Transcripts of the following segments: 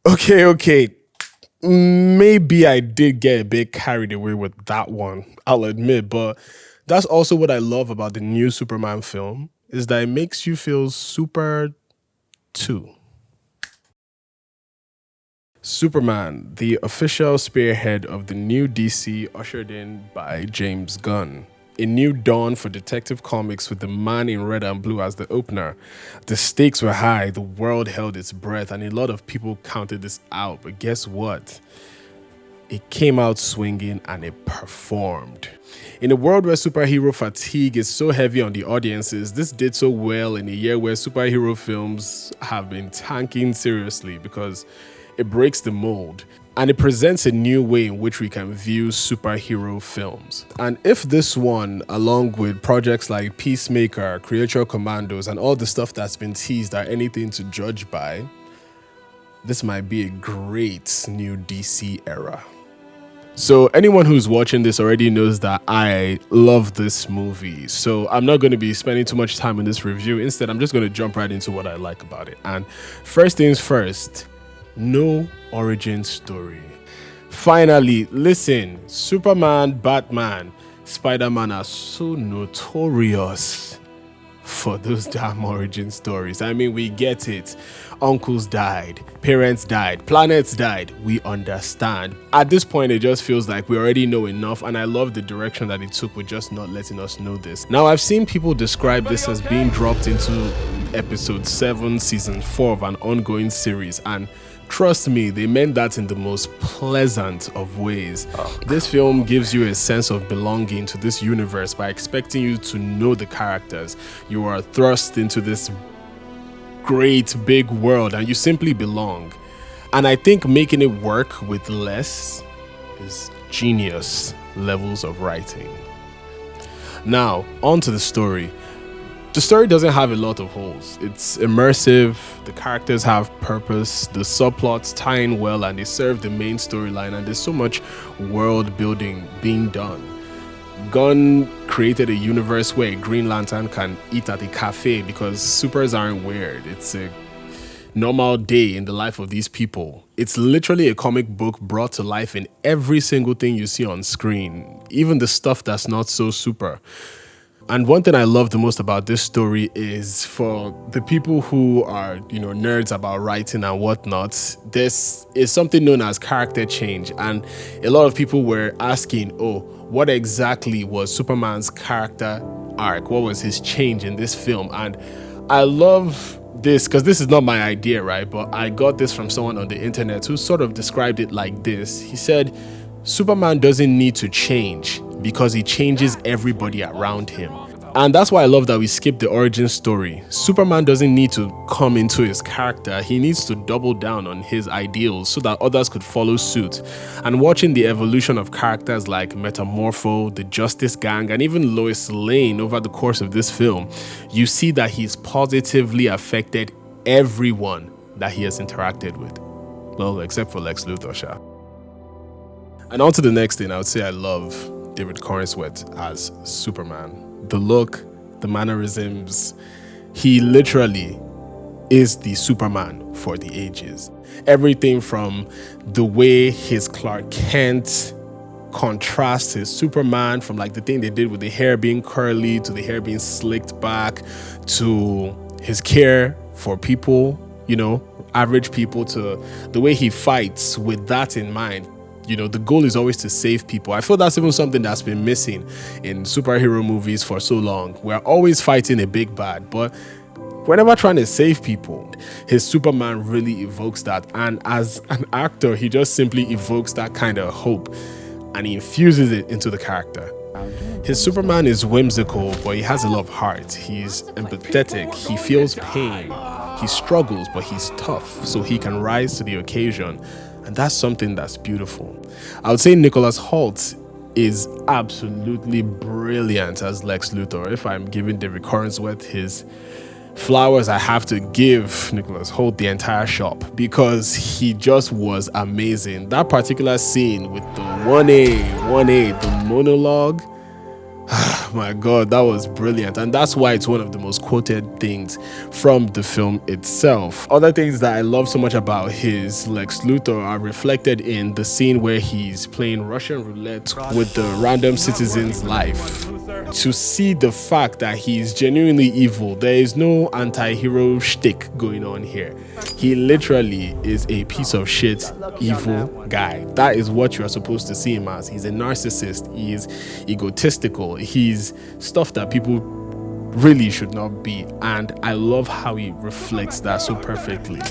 Okay. Maybe I did get a bit carried away with that one, I'll admit, but that's also what I love about the new Superman film is that it makes you feel super too. Superman, the official spearhead of the new DC ushered in by James Gunn. A new dawn for Detective Comics with the man in red and blue as the opener. The stakes were high, the world held its breath, and a lot of people counted this out. But guess what? It came out swinging and it performed. In a world where superhero fatigue is so heavy on the audiences, this did so well in a year where superhero films have been tanking seriously because it breaks the mold and it presents a new way in which we can view superhero films. And if this one, along with projects like Peacemaker, Creature Commandos, and all the stuff that's been teased are anything to judge by, this might be a great new DC era. So anyone who's watching this already knows that I love this movie. So I'm not going to be spending too much time in this review. Instead, I'm just going to jump right into what I like about it. And first things first, no origin story. Finally, listen, Superman, Batman, Spider-Man are so notorious for those damn origin stories. I mean, we get it. Uncles died, parents died, planets died. We understand. At this point, it just feels like we already know enough, and I love the direction that it took with just not letting us know this. Now, I've seen people describe this as being dropped into episode 7, season 4 of an ongoing series, and trust me, they meant that in the most pleasant of ways. This film gives you a sense of belonging to this universe by expecting you to know the characters. You are thrust into this great big world and you simply belong. And I think making it work with less is genius levels of writing. Now, on to the story. The story doesn't have a lot of holes. It's immersive, the characters have purpose, the subplots tie in well and they serve the main storyline, and there's so much world building being done. Gunn created a universe where a Green Lantern can eat at a cafe because supers aren't weird. It's a normal day in the life of these people. It's literally a comic book brought to life in every single thing you see on screen, even the stuff that's not so super. And one thing I love the most about this story is for the people who are, nerds about writing and whatnot, this is something known as character change. And a lot of people were asking, what exactly was Superman's character arc? What was his change in this film? And I love this because this is not my idea, right? But I got this from someone on the internet who sort of described it like this. He said, Superman doesn't need to change because he changes everybody around him. And that's why I love that we skip the origin story. Superman doesn't need to come into his character. He needs to double down on his ideals so that others could follow suit. And watching the evolution of characters like Metamorpho, the Justice Gang, and even Lois Lane over the course of this film, you see that he's positively affected everyone that he has interacted with. Well, except for Lex Luthor, sha. And on to the next thing, I would say I love David Crenswet as Superman. The look, the mannerisms, he literally is the Superman for the ages. Everything from the way his Clark Kent contrasts his Superman, from like the thing they did with the hair being curly to the hair being slicked back to his care for people, average people, to the way he fights with that in mind. The goal is always to save people. I feel that's even something that's been missing in superhero movies for so long. We're always fighting a big bad, but we're never trying to save people. His Superman really evokes that. And as an actor, he just simply evokes that kind of hope and he infuses it into the character. His Superman is whimsical, but he has a lot of heart. He's empathetic. He feels pain. He struggles, but he's tough, so he can rise to the occasion. And that's something that's beautiful. I would say Nicholas Hoult is absolutely brilliant as Lex Luthor. If I'm giving David Crenswet his flowers, I have to give Nicholas Hoult the entire shop because he just was amazing. That particular scene with the 1A, the monologue, My God, that was brilliant. And that's why it's one of the most quoted things from the film itself. Other things that I love so much about his Lex Luthor are reflected in the scene where he's playing Russian roulette with the random citizen's life. To see the fact that he's genuinely evil, there is no anti-hero shtick going on here. He literally is a piece of shit, evil guy. That is what you are supposed to see him as. He's a narcissist. He's egotistical. He's stuff that people really should not be. And I love how he reflects that so perfectly.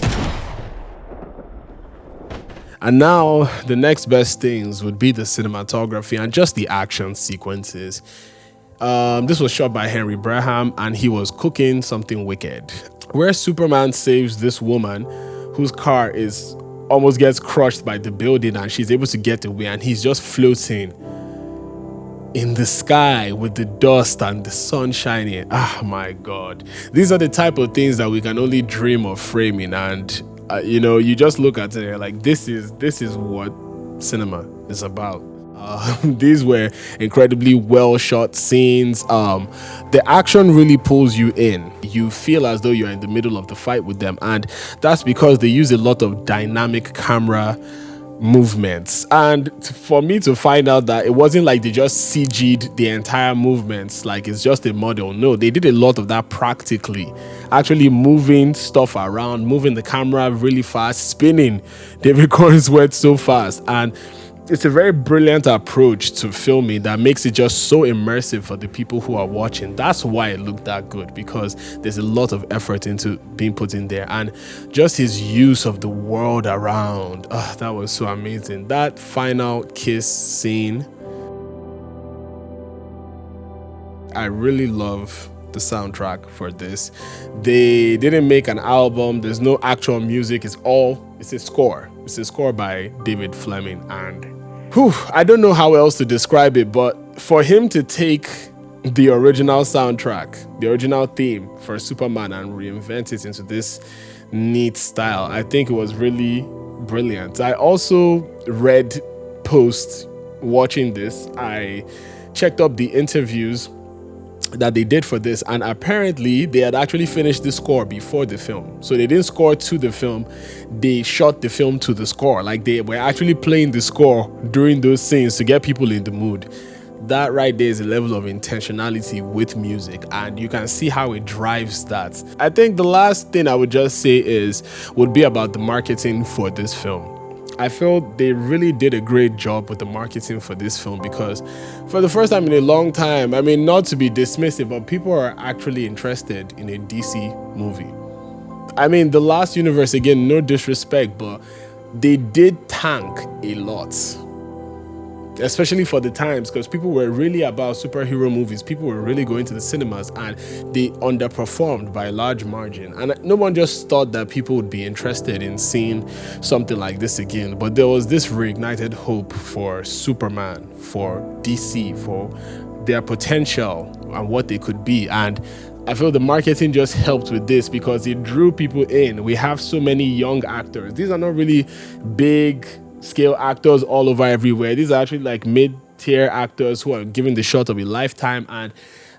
And now, the next best things would be the cinematography and just the action sequences. This was shot by Henry Braham, and he was cooking something wicked. Where Superman saves this woman whose car is almost gets crushed by the building, and she's able to get away, and he's just floating in the sky with the dust and the sun shining. Ah, my God. These are the type of things that we can only dream of framing, and you just look at it and you're like, this is what cinema is about. These were incredibly well shot scenes. The action really pulls you in. You feel as though you're in the middle of the fight with them, and that's because they use a lot of dynamic camera movements. And for me to find out that it wasn't like they just CG'd the entire movements like it's just a model. No, they did a lot of that practically, actually moving stuff around, moving the camera really fast, spinning David Crenswet so fast. And it's a very brilliant approach to filming that makes it just so immersive for the people who are watching. That's why it looked that good, because there's a lot of effort into being put in there, and just his use of the world around. That was so amazing. That final kiss scene, I really love the soundtrack for this. They didn't make an album. There's no actual music. It's a score. It's a score by David Fleming, and I don't know how else to describe it, but for him to take the original soundtrack, the original theme for Superman, and reinvent it into this neat style, I think it was really brilliant. I also read post watching this, I checked up the interviews that they did for this, and apparently they had actually finished the score before the film. So they didn't score to the film, they shot the film to the score. Like, they were actually playing the score during those scenes to get people in the mood. That right there is a level of intentionality with music, and you can see how it drives that. I think the last thing I would just say would be about the marketing for this film. I feel they really did a great job with the marketing for this film, because for the first time in a long time, I mean, not to be dismissive, but people are actually interested in a DC movie. I mean, the last universe, again, no disrespect, but they did tank a lot, especially for the times, because people were really about superhero movies. People were really going to the cinemas, and they underperformed by a large margin. And no one just thought that people would be interested in seeing something like this again. But there was this reignited hope for Superman, for DC, for their potential and what they could be. And I feel the marketing just helped with this, because it drew people in. We have so many young actors. These are not really big scale actors all over everywhere. These are actually like mid-tier actors who are given the shot of a lifetime, and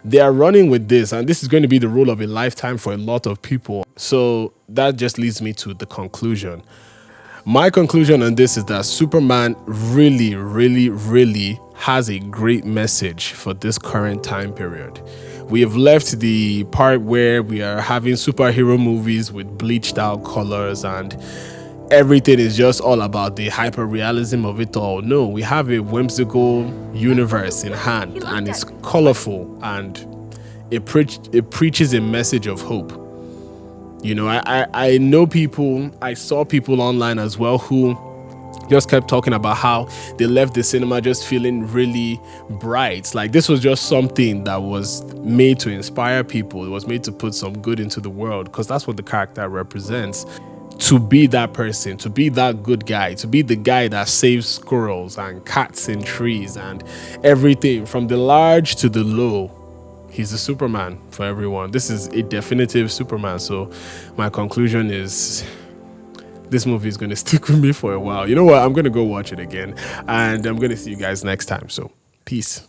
they are running with this, and this is going to be the role of a lifetime for a lot of people. So that just leads me to the conclusion. My conclusion on this is that Superman really, really, really has a great message for this current time period. We have left the part where we are having superhero movies with bleached out colors and everything is just all about the hyper realism of it all. No, we have a whimsical universe in hand, and it's colorful, and it preaches a message of hope. You know, I know people, I saw people online as well who just kept talking about how they left the cinema just feeling really bright. Like, this was just something that was made to inspire people. It was made to put some good into the world, because that's what the character represents. To be that person, to be that good guy, to be the guy that saves squirrels and cats in trees and everything from the large to the low. He's a Superman for everyone. This is a definitive Superman. So my conclusion is this movie is going to stick with me for a while. You know what? I'm going to go watch it again, and I'm going to see you guys next time. So peace.